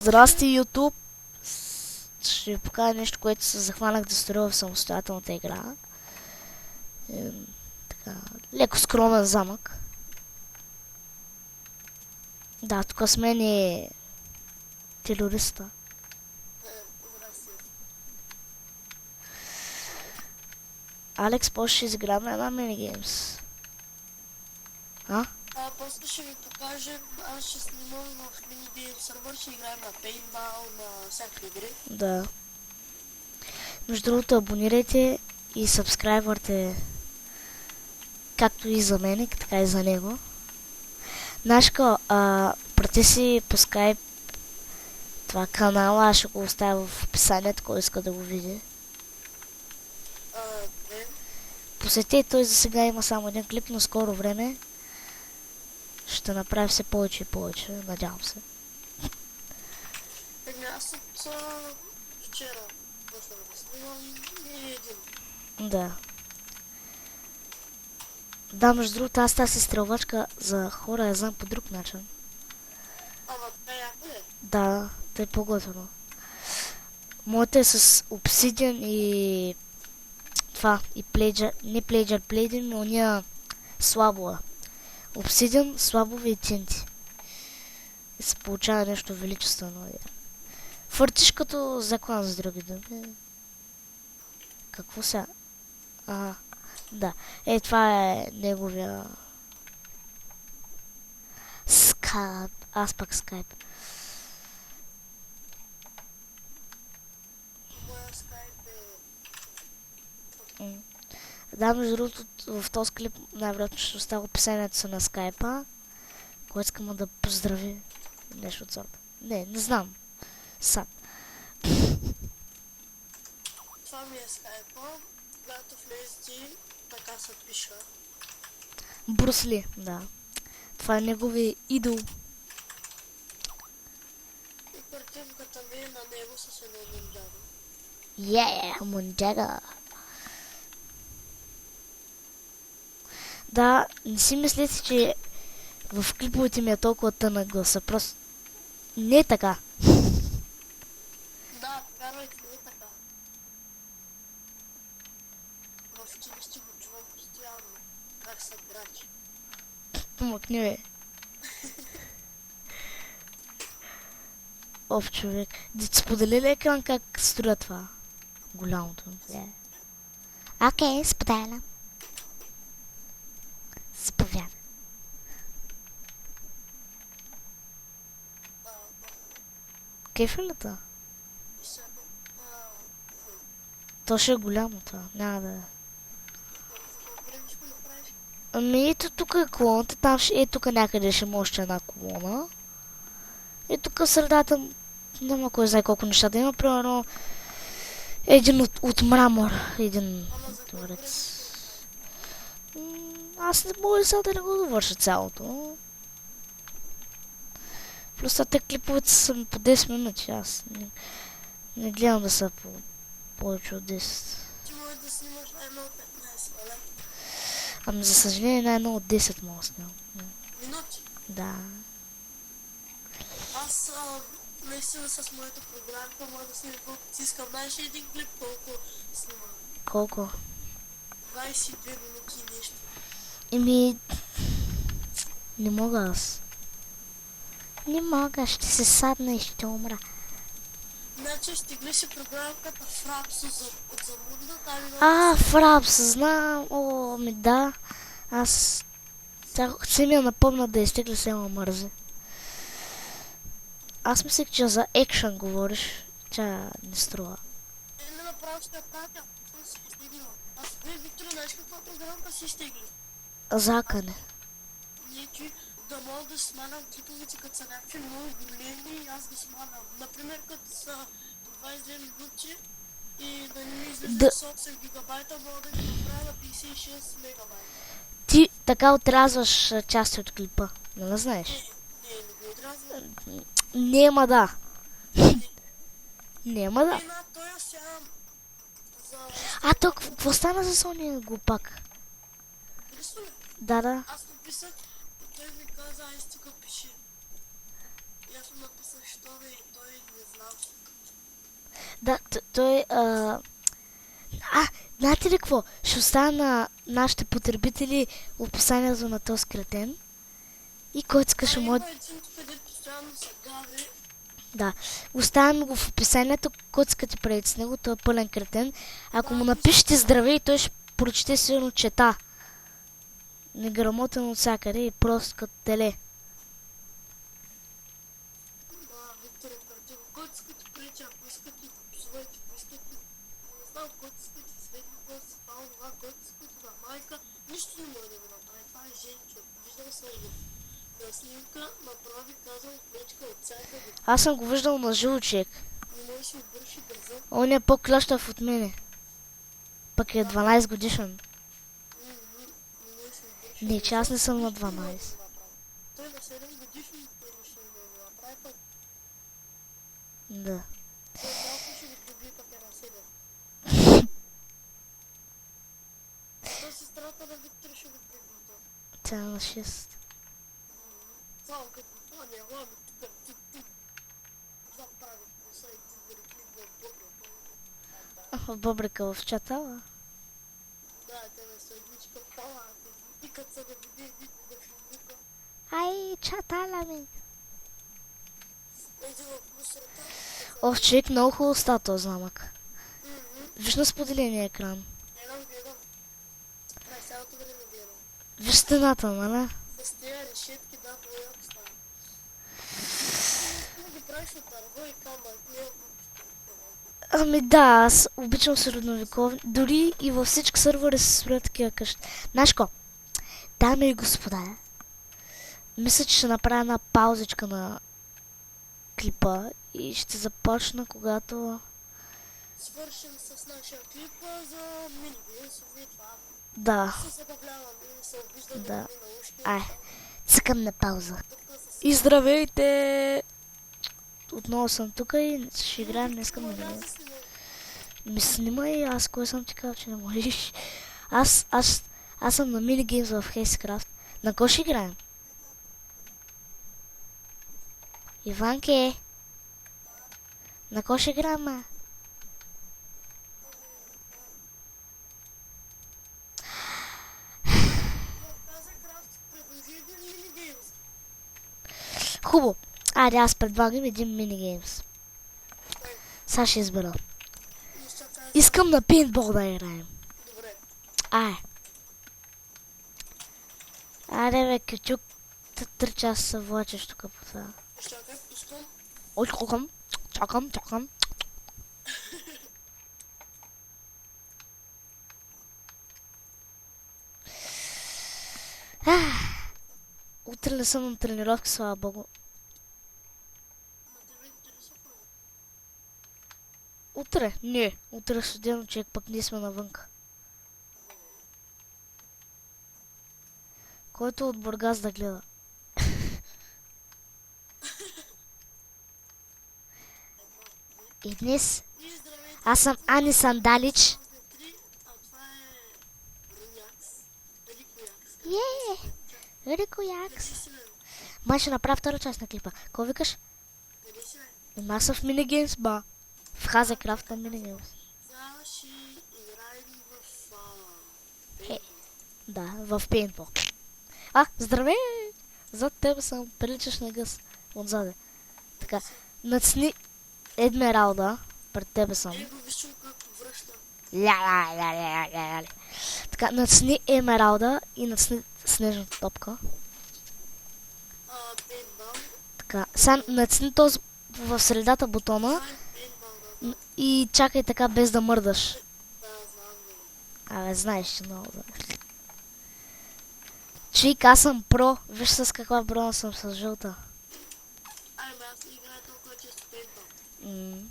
Здрасти, YouTube! Ще ви покажа нещо, което се захванах да сторя в самостоятелната игра. Така, леко скромен замък. Да, тук с мен е терориста. Алекс, после ще изиграем една минигеймс. После ще ви покажем, аз ще снимам в минигейм сервер, ще играем на пейнтбал, на всякакви игри. Да. Между другото, абонирайте и сабскрайбвайте както и за мен, така и за него. Нашка, прати си по скайп това канала, аз ще го оставя в описанието, кой иска да го види. Не. Посети, той за сега има само един клип, но скоро време ще направи все повече и повече, надявам се. Аз от вчера почнах да снимам и един. Да. Да, между другото, аз тази стрелвачка за хора я знам по друг начин. Ама това яко е? Да, тъй по-готово. Моята е с обсидиан и това, и плейджер, не плейджер плейдин, но уния слабова. Обсидиан, слабове и тинти. И се получава нещо величествено. Фъртиш като заклан с други думи. Какво сега? Да. Това е неговия скайп. Аз пак скайп. Моя скайп е... Да, между другото, в този клип най-вероятно ще остава описанието си на скайпа. Който искам да поздрави нещо от сорта. Не знам. Сам. Това ми е скайпа, когато влезете, така се пиша. Брусли, да. Това е неговия идол. И картинката ми е на него с едно ниндзяго. Мунджага. Да, не си мислете, че в клиповете ми е толкова тънък гласа. Просто не е така. Да, вярвайте, не е така. В училище го чувам постоянно, как са драчи. Помъкни, бе. Оф, човек. Да ти сподели ли екран как строя това? Голямото. Окей, споделям. Заповядай. Кефилата? То ще е голямо това. Няма да... Ами ето тук е колоната, там ще... тук някъде ще има още една колона. И тук в средата няма кой знае колко неща да има. Примерно един от мрамор. Един дворец. Аз не мога сега да не го довърша цялото. Плюс те клиповете са по 10 минути. Аз не гледам да са по повече от 10. Ти може да снимаш най-много 15, нали? Ами за съжаление най-много 10 мога да снимам. Минути? Да. Аз наистина с моята програмка мога да снимам колкото си искам. Знаеш ли един клип колко снимам? Колко? 22 минути и нещо. Еми... Не мога аз. Не мога, ще се садна и ще умра. Значи ще гледаш програмката Фрапс от Замунда, там има... Фрапс, знам. Ми да. Аз... Се ми я напомня да изтегля се ма мързи. Аз мислех, че за екшън говориш. Тя не струва. Не направо ще я пратя. Аз си изтеглила. Виктор, знаеш каква програмка си изтегли? Закане. Не, че да мога да сманам клиповете, като са някакви много големи и аз ги сманам. Например, като са 22 минути и да не ми излизат с 8 гигабайта, мога да ги направя на 56 мегабайта. Ти така отрязваш части от клипа. Не знаеш? Не го отрязвам. Нема да. Нема да. Той сега за... То какво стана за Сони глупак? Христо ли? Да. Аз написах и той ми каза, ай стига пиши. И аз му написах, що бе, и той знам. Да, той... знаете ли какво? Ще оставя на нашите потребители описанието на този кретен. И който ще може... Има един, където постоянно се гаври. Да, оставям го в описанието, коцкате преди с него, той е пълен кретен. Ако му напишете здравей, той ще прочете сигурно чета. Неграмотен от всякъде и просто като теле. Виктор е картино. Който искате преча, ако искате позовете, ако искате, не знам, който искате светли, който си това, това, който искате на майка, нищо не може да го направи. Това е Женчо. Виждал съм го. На снимка направи, казвам, плечка от всякъде. Аз съм го виждал на живо, човек. Не може да бърши гърза. Он е по-клащав от мене. Пък е 12 годишен. Не, че аз не съм на 12. Той на 7 годишни имаше да го направи пък. Да. Той малко ще го доби пък е на 7. Той сестрата на Виктор ще го прибута. Тя е на 6. Само като това не лами тук, тук. Заправи коса и ти да рекли в бъбра. В бъбрика в чатала. Да, те на съдничка пала. И като се да види вид да филмика. Ай, чатала ми. Еди в мусората. Ох, човек, много хубаво става този знамък. Виж на споделения екран. Гледам. Ай, цялото време гледам. Виж стената, нали? С тия решетки, да, това яко става. Ти ги правиш от дърво и камък, не от... Ами да, аз обичам средновековни. Дори и във всички сървъри се строят такива къщи. Знаеш ко? Дами и господа, мисля, че ще направя една паузичка на клипа и ще започна, когато... Свършим с нашия клипа за мини-геймсови това. Да, Се забавляваме, се обиждаме Да. на ушки. ай, цъкам на пауза. Тук с... И здравейте! Отново съм тук и ще играем днеска на Трябва видео. да снимам. Ми снимай, аз кой съм ти казал, че не можеш. Аз съм на минигеймс в Хейскрафт. На кой ще играем? Иванке! На кой ще играем, а? Каза Крафт, предложи един мини-геймс. Хубаво. Айде, аз предлагам един минигеймс. Сега ще избера. Изчакай. Искам на пейнтбол да играем. Добре. Ай. Айде, бе, кючук. 3 часа се влачеш тук по това. Изчакай, пускам. Ой, чакам. Утре не съм на тренировка, слава богу. На тебе интересува. Утре? Не. Утре е студено, човек, пък ние сме навънка. Който от Бургас да гледа. И днес И здравейте. аз съм Ани Сандалич. Аз не 3, а това е... Руякс. Рикоякс. Рико Якс. Къде си, бе? Май ще направя втора част на клипа. Кой викаш? Къде си, бе? Ема съм в минигеймс, ба. В Хазекрафт на минигеймс. Сега ще играем в... Е. Да, в пейнтбол. А, здравей! Зад тебе съм, приличаш на гъс. Отзаде. Така, нацни Едмералда. Пред тебе съм. Его виж как връща. Ля. Така, нацни Емералда и нацни снежната топка. Пейнтбал. Така, сега нацни този в средата бутона Това е пейнтбал, да. и чакай така без да мърдаш. Да, знам го. Абе, знаеш, че много да. Чик, аз съм про. Виж с каква брона съм с жълта. Ай, бе, аз играя толкова често пейнтбал.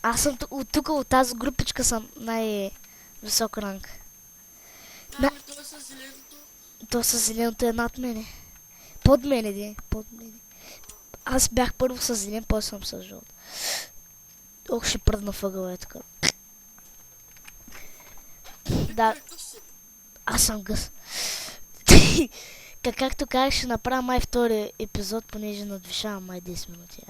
Аз съм тук от тази групичка съм най-висок ранг. Да. Ами той с зеленото. То с зеленото е над мене. Под мене, под мене. Аз бях първо с зелен, после съм с жълт. Ох, ще пръдна въгъла е така. Да, Какъв си? аз съм гъс. Както казах, ще направя май втори епизод, понеже надвишавам май 10 минути.